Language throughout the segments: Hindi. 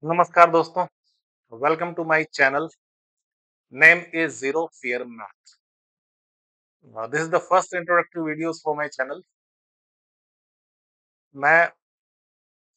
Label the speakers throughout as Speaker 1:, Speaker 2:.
Speaker 1: नमस्कार दोस्तों, welcome to my channel. Name is zero fear math. This is the first introductory videos for my channel. मैं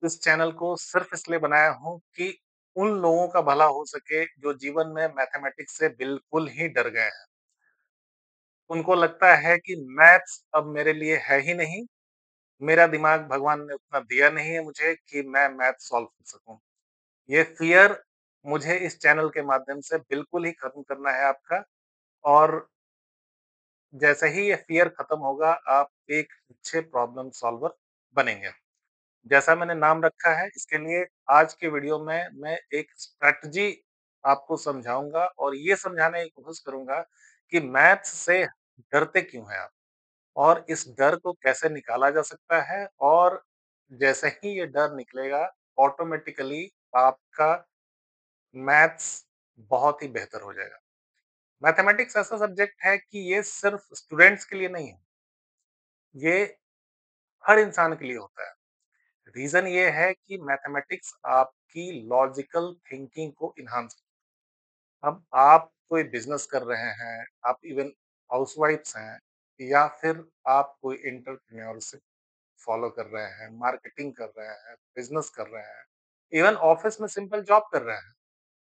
Speaker 1: इस चैनल को सिर्फ इसलिए बनाया हूँ कि उन लोगों का भला हो सके जो जीवन में मैथमेटिक्स से बिल्कुल ही डर गए हैं। उनको लगता है कि मैथ्स अब मेरे लिए है ही नहीं, मेरा दिमाग भगवान ने उतना दिया नहीं है मुझे कि मैं मैथ सॉल्व कर सकूँ। ये फियर मुझे इस चैनल के माध्यम से बिल्कुल ही खत्म करना है आपका। और जैसे ही ये फ़ियर खत्म होगा, आप एक अच्छे प्रॉब्लम सॉल्वर बनेंगे। जैसा मैंने नाम रखा है, इसके लिए आज के वीडियो में मैं एक स्ट्रैटेजी आपको समझाऊँगा और ये समझाने की कोशिश करूँगा कि मैथ्स से डरते क्यों हैं आप? और इस डर को कैसे निकाला जा सकता है और जैसे ही ये डर निकलेगा, ऑटोमैटिकली आपका मैथ्स बहुत ही बेहतर हो जाएगा। मैथमेटिक्स ऐसा सब्जेक्ट है कि ये सिर्फ़ स्टूडेंट्स के लिए नहीं है। ये हर इंसान के लिए होता है। रीज़न ये है कि मैथमेटिक्स आपकी लॉजिकल थिंकिंग को एनहांस। अब आप कोई बिज़नेस कर रहे हैं, आप इवन हाउसवाइफ्स हैं या फिर आप कोई एंटरप्रेन्योरशिप फॉलो कर रहे हैं, मार्केटिंग कर रहे हैं, बिज़नेस कर रहे हैं, इवन ऑफ़िस में सिंपल जॉब कर रहे हैं।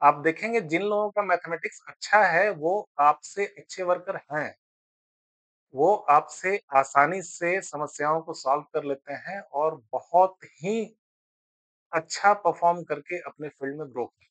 Speaker 1: आप देखेंगे जिन लोगों का मैथमेटिक्स अच्छा है, वो आपसे अच्छे वर्कर हैं। वो आपसे आसानी से समस्याओं को सॉल्व कर लेते हैं और बहुत ही अच्छा परफ़ॉर्म करके अपने फ़ील्ड में ग्रो कर।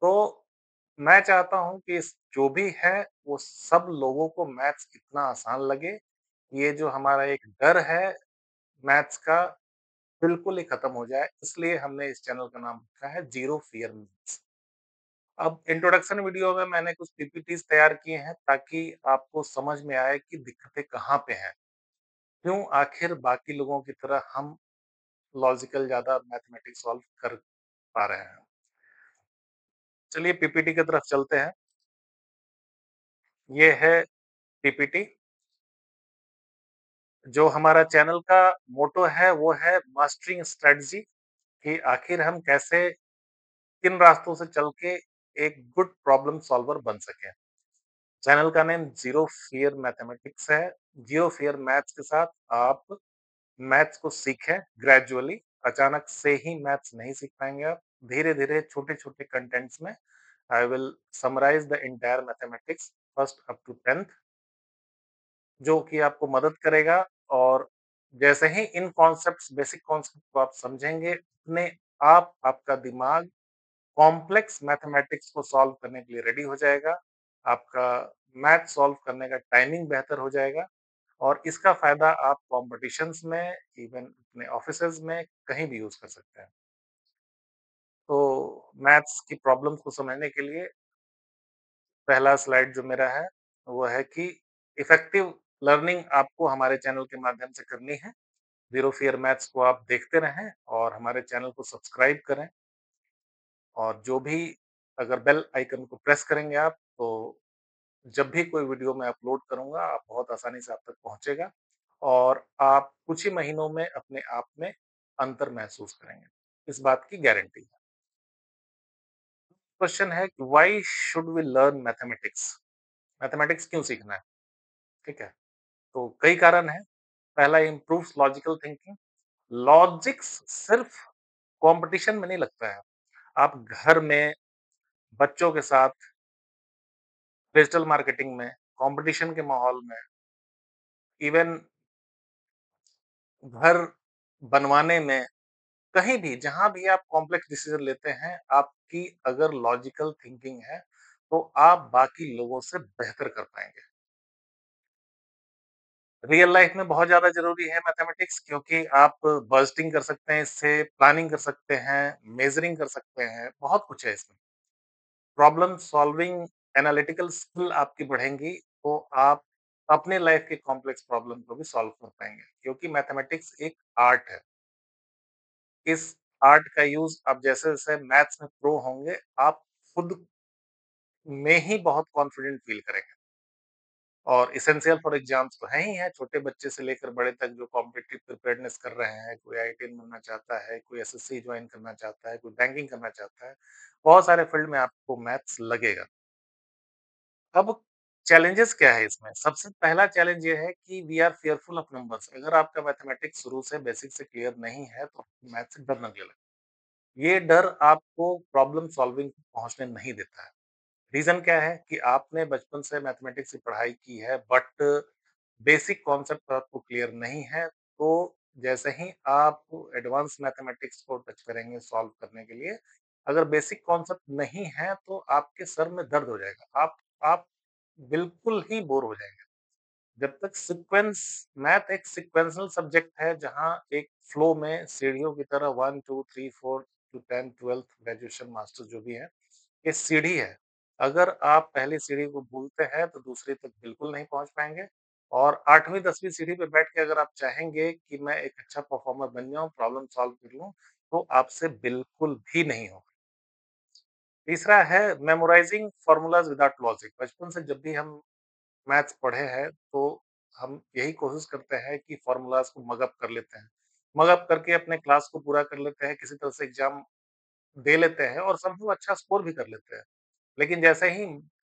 Speaker 1: तो मैं चाहता हूँ कि इस जो भी है, वो सब लोगों को मैथ्स इतना आसान लगे। ये जो हमारा एक डर है मैथ्स का, बिल्कुल ही खत्म हो जाए। इसलिए हमने इस चैनल का नाम रखा है ज़ीरो फ़ियर मैथ्स। अब इंट्रोडक्शन वीडियो में मैंने कुछ पीपीटीज़ तैयार किए हैं ताकि आपको समझ में आए कि दिक्कतें कहाँ पे हैं। क्यों आखिर बाकी लोगों की तरह हम लॉजिकल ज़्यादा मैथमेटिक्स सॉल्व कर पा रहे हैं। चलिए पीपीटी की तरफ चलते हैं। ये है पीपीटी। जो हमारा चैनल का मोटो है वो है मास्टरिंग स्ट्रेटजी, कि आखिर हम कैसे किन रास्तों से चल के एक गुड प्रॉब्लम सॉल्वर बन सकें। चैनल का नेम ज़ीरो फ़ियर मैथमेटिक्स है। ज़ीरो फ़ियर मैथ्स के साथ आप मैथ्स को सीखें ग्रेजुअली। अचानक से ही मैथ्स नहीं सीख पाएँगे आप। धीरे-धीरे छोटे-छोटे कंटेंट्स में I will summarise the entire mathematics first up to 10th, जो कि आपको मदद करेगा। और जैसे ही इन कॉन्सेप्ट्स, बेसिक कॉन्सेप्ट को आप समझेंगे, अपने आप आपका दिमाग कॉम्प्लेक्स मैथमेटिक्स को सॉल्व करने के लिए रेडी हो जाएगा। आपका मैथ सॉल्व करने का टाइमिंग बेहतर हो जाएगा और इसका फ़ायदा आप कॉम्पिटिशन्स में, इवन अपने ऑफ़िसेज़ में कहीं भी यूज़ कर सकते हैं। तो मैथ्स की प्रॉब्लम्स को समझने के लिए पहला स्लाइड जो मेरा है, वो है कि इफ़ेक्टिव लर्निंग आपको हमारे चैनल के माध्यम से करनी है। ज़ीरो फ़ियर मैथ्स को आप देखते रहें और हमारे चैनल को सब्सक्राइब करें। और जो भी, अगर बेल आइकन को प्रेस करेंगे आप, तो जब भी कोई वीडियो मैं अपलोड करूँगा, आप बहुत आसानी से आप तक पहुँचेगा और आप कुछ ही महीनों में अपने आप में अंतर महसूस करेंगे। इस बात की गारंटी है। क्वेश्चन है कि why should we learn mathematics? Mathematics क्यों सीखना है? ठीक है? तो कई कारण हैं। पहला, इम्प्रूव्स लॉजिकल थिंकिंग। लॉजिक्स सिर्फ कॉम्पिटिशन में नहीं लगता है। आप घर में बच्चों के साथ, डिजिटल मार्केटिंग में, कॉम्पिटिशन के माहौल में, इवन घर बनवाने में, कहीं भी जहाँ भी आप कॉम्प्लेक्स डिसीजन लेते हैं, आपकी अगर लॉजिकल थिंकिंग है, तो आप बाकी लोगों से बेहतर कर पाएँगे। रियल लाइफ में बहुत ज़्यादा ज़रूरी है मैथमेटिक्स, क्योंकि आप बजटिंग कर सकते हैं इससे, प्लानिंग कर सकते हैं, मेज़रिंग कर सकते हैं, बहुत कुछ है इसमें। प्रॉब्लम सॉल्विंग, एनालिटिकल स्किल आपकी बढ़ेंगी, तो आप अपने लाइफ के कॉम्प्लेक्स प्रॉब्लम को भी सॉल्व कर पाएँगे, क्योंकि मैथमेटिक्स एक आर्ट है। इस आर्ट का यूज़ आप जैसे-जैसे मैथ्स में प्रो होंगे, आप खुद में ही बहुत कॉन्फिडेंट फ़ील करेंगे। और एसेंशियल फॉर एग्ज़ाम्स तो हैं ही हैं, छोटे बच्चे से लेकर बड़े तक जो कॉम्पिटिटिव प्रिपेयर्डनेस कर रहे हैं, कोई आईआईटी बनना चाहता है, कोई एसएससी जॉइन करना चाहता है, कोई बैंकिंग करना चाहता है, बहुत सारे फील्ड में आपको मैथ्स लगेगा। अब चैलेंजेस क्या है इसमें? सबसे पहला चैलेंज ये है कि we are fearful of numbers. अगर आपका मैथमेटिक्स शुरू से बेसिक से क्लियर नहीं है, तो मैथ से डर लगने लगेगा। ये डर आपको प्रॉब्लम सॉल्विंग तक पहुँचने नहीं देता है। रीज़न क्या है कि आपने बचपन से मैथमेटिक्स की पढ़ाई की है बट बेसिक कॉन्सेप्ट आपको क्लियर नहीं है, तो जैसे ही आप एडवांस मैथमेटिक्स को टच करेंगे सॉल्व करने के लिए, अगर बेसिक कॉन्सेप्ट नहीं है तो आपके सर में दर्द हो जाएगा। आप बिल्कुल ही बोर हो जाएँगे। जब तक सीक्वेंस मैथ एक सीक्वेंशियल सब्जेक्ट है जहाँ एक फ्लो में सीढ़ियों की तरह 1, 2, 3, 4 टू 10, 12th ग्रेजुएशन मास्टर्स जो भी है, ये सीढ़ी है। अगर आप पहली सीढ़ी को भूलते हैं तो दूसरी तक बिल्कुल नहीं पहुँच पाएँगे और 8वीं 10वीं सीढ़ी पे बैठ के अगर आप चाहेंगे कि मैं एक अच्छा परफॉर्मर बन जाऊँ, प्रॉब्लम सॉल्व कर लूँ, तो आपसे बिल्कुल भी नहीं होगा। तीसरा है मेमोराइजिंग फॉर्मूलाज़ विदाउट लॉजिक। बचपन से जब भी हम मैथ्स पढ़े हैं, तो हम यही कोशिश करते हैं कि फ़ॉर्मूलाज़ को मग अप कर लेते हैं। मग अप करके अपने क्लास को पूरा कर लेते हैं, किसी तरह से एग्ज़ाम दे लेते हैं और समहाउ अच्छा स्कोर भी कर लेते हैं। लेकिन जैसे ही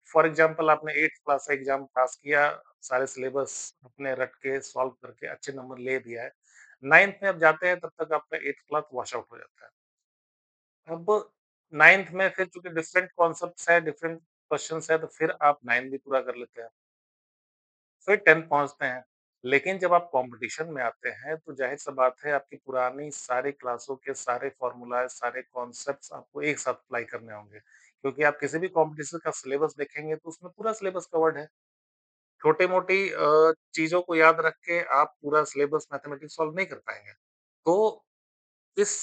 Speaker 1: फॉर एग्ज़ाम्पल आपने 8th क्लास का एग्ज़ाम पास किया, सारे सिलेबस अपने रट के सॉल्व करके अच्छे नंबर ले दिया है। 9th में अब जाते हैं तब तक आपका 8th क्लास वॉश आउट हो जाता है। अब 9th में फिर चूँकि डिफरेंट कॉन्सेप्ट्स हैं, डिफरेंट क्वेश्चन्स हैं, तो फिर आप 9 भी पूरा कर लेते हैं। फिर 10th पहुँचते हैं। लेकिन जब आप कॉम्पिटिशन में आते हैं, तो ज़ाहिर-सी बात है आपकी पुरानी सारी क्लासों के सारे फ़ॉर्मूलाज़, सारे कॉन्सेप्ट्स आपको एक साथ अप्लाई करने होंगे। क्योंकि आप किसी भी कॉम्पिटिशन का सिलेबस देखेंगे तो उसमें पूरा सिलेबस कवर्ड है। छोटी-मोटी चीज़ों को याद रख के आप पूरा सिलेबस मैथमेटिक्स सॉल्व नहीं कर पाएँगे। तो इस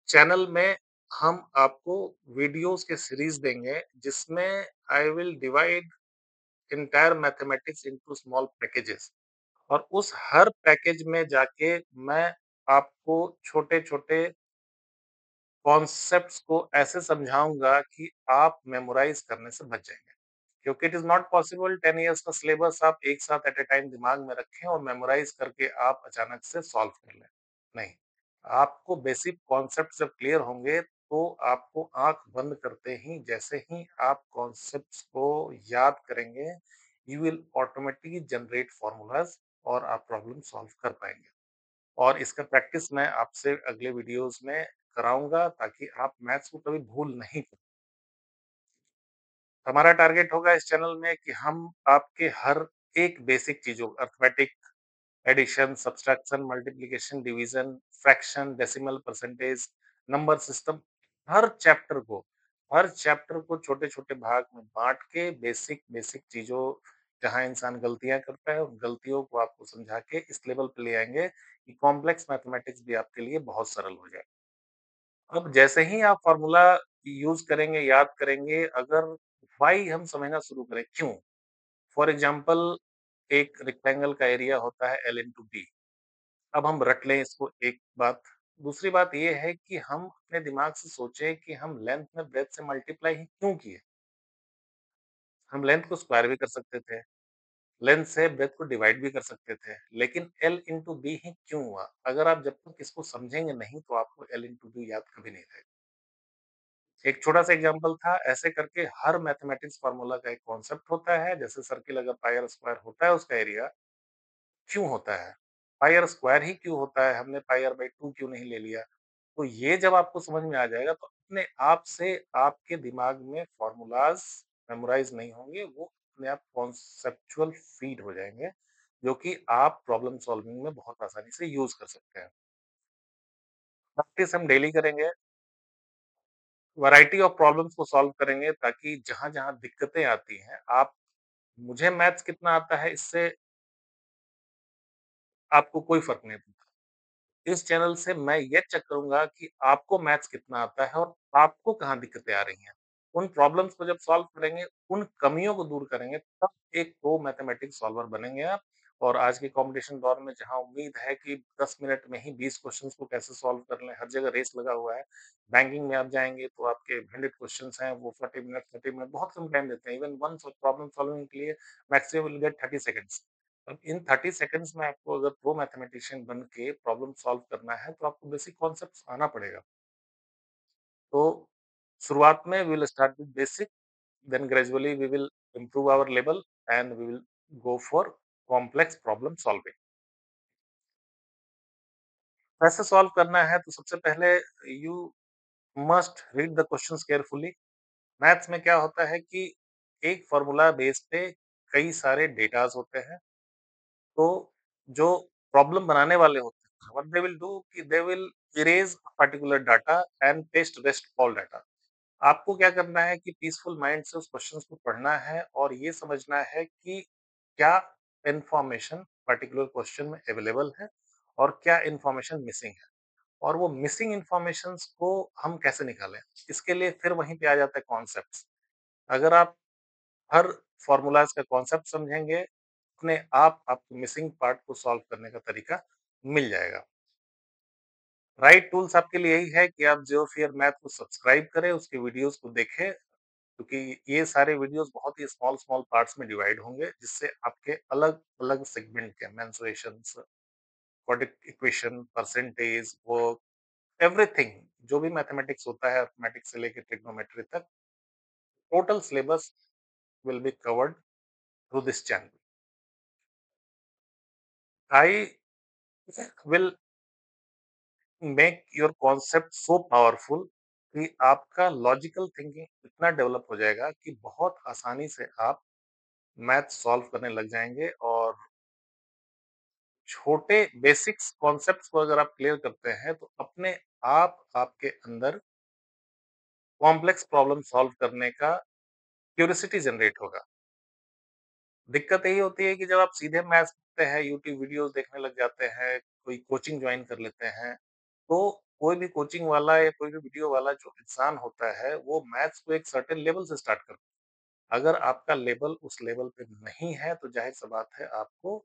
Speaker 1: चैनल में हम आपको वीडियोज़ के सीरीज़ देंगे जिसमें I will divide entire mathematics into small packages. और उस हर पैकेज में जाके मैं आपको छोटे-छोटे कॉन्सेप्ट्स को ऐसे समझाऊँगा कि आप मेमोराइज़ करने से बच जाएँगे। क्योंकि it is not possible 10 years का सिलेबस आप एक साथ एट अ टाइम दिमाग में रखें और मेमोराइज़ करके आप अचानक से सॉल्व कर लें। नहीं, आपको बेसिक कॉन्सेप्ट जब क्लियर होंगे तो आपको आँख बंद करते ही जैसे ही आप कॉन्सेप्ट्स को याद करेंगे, you will automatically generate formulas और आप प्रॉब्लम सॉल्व कर पाएँगे। और इसका प्रैक्टिस मैं आपसे अगले वीडियोज़ में कराऊँगा ताकि आप मैथ्स को कभी भूल नहीं पाएँ। हमारा टारगेट होगा इस चैनल में कि हम आपके हर एक बेसिक चीज़ों arithmetic, addition, subtraction, multiplication, division, fraction, decimal, percentage, number system हर चैप्टर को छोटे-छोटे भाग में बाँट के बेसिक चीज़ों जहाँ इंसान गलतियाँ करता है, उन गलतियों को आपको समझा के इस लेवल पे ले आएँगे कि कॉम्प्लेक्स मैथमेटिक्स भी आपके लिए बहुत सरल हो जाए। अब जैसे ही आप फ़ॉर्मूला यूज़ करेंगे, याद करेंगे, अगर व्हाई हम समझना शुरू करें, क्यों? फॉर एग्ज़ाम्पल एक रेक्टेंगल का एरिया होता है L इंटू B। अब हम रट लें इसको एक बात। दूसरी बात ये है कि हम अपने दिमाग से सोचें कि हम लेंथ में ब्रेडथ से मल्टीप्लाई ही क्यों किए? हम लेंथ को स्क्वायर भी कर सकते थे, लेंथ से ब्रेडथ को डिवाइड भी कर सकते थे, लेकिन L इंटू B ही क्यों हुआ? अगर आप जब तक इसको समझेंगे नहीं, तो आपको L इंटू B याद कभी नहीं रहेगा। एक छोटा-सा एग्ज़ाम्पल था, ऐसे करके हर मैथमेटिक्स फ़ॉर्मूला का एक कॉन्सेप्ट होता है, जैसे सर्किल अगर पाई आर स्क्वायर होता है, उसका एरिया क्यों होता है? पाई आर स्क्वायर ही क्यों होता है? हमने पाई आर बाय 2 क्यों नहीं ले लिया? तो ये जब आपको समझ में आ जाएगा, तो अपने आप से आपके दिमाग में फ़ॉर्मूलाज़ मेमोराइज़ नहीं होंगे, वो अपने आप कॉन्सेप्चुअल फ़ीड हो जाएँगे, जो कि आप प्रॉब्लम सॉल्विंग में बहुत आसानी से यूज़ कर सकते हैं। प्रैक्टिस हम डेली करेंगे, वैरायटी ऑफ प्रॉब्लम्स को सॉल्व करेंगे ताकि जहाँ-जहाँ दिक्कतें आती हैं, आप मुझे मैथ्स कितना आता है, इससे आपको कोई फ़र्क नहीं पड़ता। इस चैनल से मैं ये चेक करूँगा कि आपको मैथ्स कितना आता है और आपको कहाँ दिक्कतें आ रही हैं। उन प्रॉब्लम्स को जब सॉल्व करेंगे, उन कमियों को दूर करेंगे, तब एक प्रो मैथमेटिक्स सॉल्वर बनेंगे आप और आज के कॉम्पिटिशन दौर में जहाँ उम्मीद है कि 10 मिनट में ही 20 क्वेश्चंस को कैसे सॉल्व कर लें, हर जगह रेस लगा हुआ है। बैंकिंग में आप जाएँगे तो आपके 100 क्वेश्चन्स हैं, वो 40 मिनट, 30 मिनट बहुत कम टाइम देते हैं। इवन वन प्रॉब्लम सॉल्विंग के लिए मैक्सिमम विल गेट 30 सेकंड्स। अब इन 30 सेकंड्स में आपको अगर प्रो मैथमेटिशियन बन के प्रॉब्लम सॉल्व करना है, तो आपको बेसिक कॉन्सेप्ट्स आना पड़ेगा। तो शुरुआत में we will start with basic, then gradually we will improve our level and we will go for complex problem solving. कैसे सॉल्व करना है तो सबसे पहले you must read the questions carefully. Maths में क्या होता है कि एक फॉर्मूला बेस पे कई सारे डेटास होते हैं। तो जो प्रॉब्लम बनाने वाले होते हैं व्हाट दे विल डू कि they will erase particular data and paste rest all data. आपको क्या करना है कि पीसफुल माइंड से उस क्वेश्चंस को पढ़ना है और ये समझना है कि क्या इंफॉर्मेशन पर्टिकुलर क्वेश्चन में अवेलेबल है और क्या इंफॉर्मेशन मिसिंग है, और वो मिसिंग इंफॉर्मेशंस को हम कैसे निकालें। इसके लिए फिर वहीं पे आ जाता है कॉन्सेप्ट्स। अगर आप हर फॉर्मूलाज का कॉन्सेप्ट समझेंगे, अपने आप आपको मिसिंग पार्ट को सॉल्व करने का तरीका मिल जाएगा। राइट टूल्स आपके लिए यही है कि आप जियो फियर मैथ को सब्सक्राइब करें, उसकी वीडियोस को देखें, क्योंकि ये सारे वीडियोस बहुत ही स्मॉल स्मॉल पार्ट्स में डिवाइड होंगे, जिससे आपके अलग अलग सेगमेंट के mensurations, quadratic equation, percentage, work, everything जो भी मैथमेटिक्स होता है, अरिथमेटिक्स से लेकर ट्रिग्नोमेट्री तक, total syllabus will be covered through this channel. I will make your concept so powerful कि आपका लॉजिकल थिंकिंग इतना डेवलप हो जाएगा कि बहुत आसानी से आप मैथ सॉल्व करने लग जाएंगे। और छोटे बेसिक्स कॉन्सेप्ट्स को अगर आप क्लियर करते हैं तो अपने आप आपके अंदर कॉम्प्लेक्स प्रॉब्लम सॉल्व करने का क्यूरियोसिटी जनरेट होगा। दिक्कत यही होती है कि जब आप सीधे मैथ्स पढ़ते हैं, यूट्यूब वीडियोस देखने लग जाते हैं, कोई कोचिंग ज्वाइन कर लेते हैं, तो कोई भी कोचिंग वाला या कोई भी वीडियो वाला जो इंसान होता है, वो मैथ्स को एक सर्टेन लेवल से स्टार्ट करता है। अगर आपका लेवल उस लेवल पे नहीं है तो जाहिर-सी बात है आपको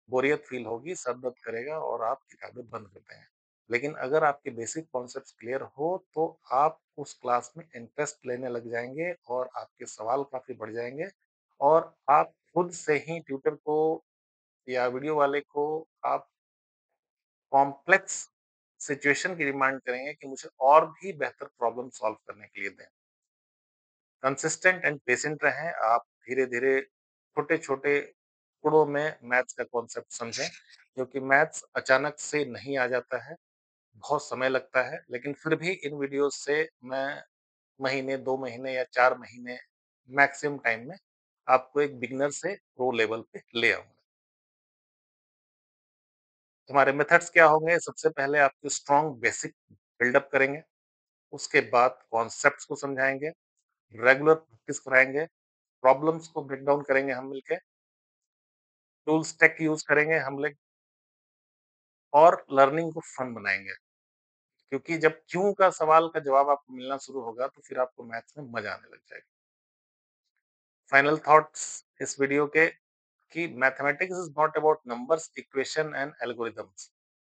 Speaker 1: बोरियत फ़ील होगी, सर दर्द करेगा और आप किताबें बंद कर देंगे। लेकिन अगर आपके बेसिक कॉन्सेप्ट्स क्लियर हो तो आप उस क्लास में इंटरेस्ट लेने लग जाएँगे और आपके सवाल काफ़ी बढ़ जाएँगे और आप खुद से ही ट्यूटर को या वीडियो वाले को आप कॉम्प्लेक्स सिचुएशन की डिमांड करेंगे कि मुझे और भी बेहतर प्रॉब्लम सॉल्व करने के लिए दें। कंसिस्टेंट एंड पेशेंट रहें, आप धीरे-धीरे छोटे-छोटे टुकड़ों में मैथ्स का कॉन्सेप्ट समझें, क्योंकि मैथ्स अचानक से नहीं आ जाता है, बहुत समय लगता है, लेकिन फिर भी इन वीडियोज़ से मैं महीने, 2 महीने या 4 महीने मैक्सिमम टाइम में आपको एक बिगिनर से प्रो लेवल पे ले आऊँगा। हमारे मेथड्स क्या होंगे? सबसे पहले आपको स्ट्रॉन्ग बेसिक बिल्डअप करेंगे, उसके बाद कॉन्सेप्ट्स को समझाएँगे, रेगुलर प्रैक्टिस कराएँगे, प्रॉब्लम्स को ब्रेक डाउन करेंगे हम मिलके, टूल्स टेक यूज़ करेंगे हम लोग और लर्निंग को फन बनाएँगे। क्योंकि जब क्यों का सवाल का जवाब आपको मिलना शुरू होगा, तो फिर आपको मैथ्स में मज़ा आने लग जाएगा। फाइनल थॉट्स इस वीडियो के कि mathematics is not about numbers, equation and algorithms,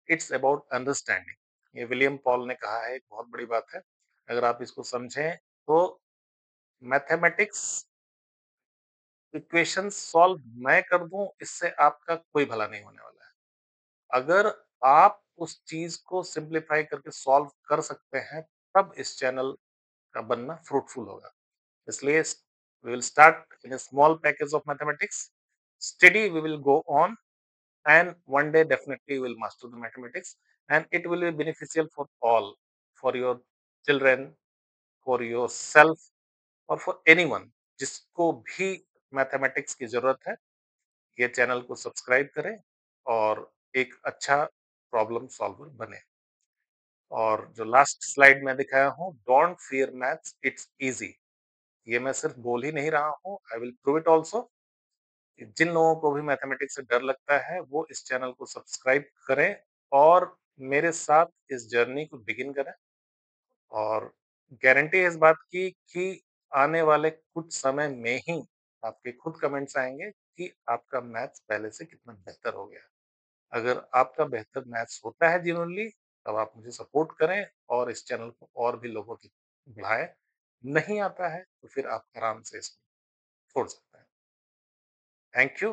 Speaker 1: it's about understanding. ये विलियम पॉल ने कहा है, एक बहुत बड़ी बात है। अगर आप इसको समझें तो मैथमेटिक्स इक्वेशंस सॉल्व मैं कर दूं, इससे आपका कोई भला नहीं होने वाला है। अगर आप उस चीज को सिंप्लीफाई करके सॉल्व कर सकते हैं, तब इस चैनल का बनना फ्रूटफुल होगा। इसलिए we will start in a small package of mathematics. Steady, we will go on, and one day definitely we will master the mathematics, and it will be beneficial for all, for your children, for yourself, और फॉर एनीवन जिसको भी मैथमेटिक्स की जरूरत है। ये चैनल को सब्सक्राइब करें और एक अच्छा प्रॉब्लम सॉल्वर बने। और जो लास्ट स्लाइड में दिखाया हूँ, don't fear maths, it's easy, ये मैं सिर्फ बोल ही नहीं रहा हूँ, I will prove it also. जिन लोगों को भी मैथमेटिक्स से डर लगता है वो इस चैनल को सब्सक्राइब करें और मेरे साथ इस जर्नी को बिगिन करें। और गारंटी है इस बात की कि आने वाले कुछ समय में ही आपके खुद कमेंट्स आएंगे कि आपका मैथ्स पहले से कितना बेहतर हो गया है। अगर आपका बेहतर मैथ्स होता है जेन्युइनली, तब आप मुझे सपोर्ट करें और इस चैनल को और भी लोगों तक बढ़ाएँ। नहीं आता है, तो फिर आप आराम से इसको छोड़ सकते हैं। Thank you.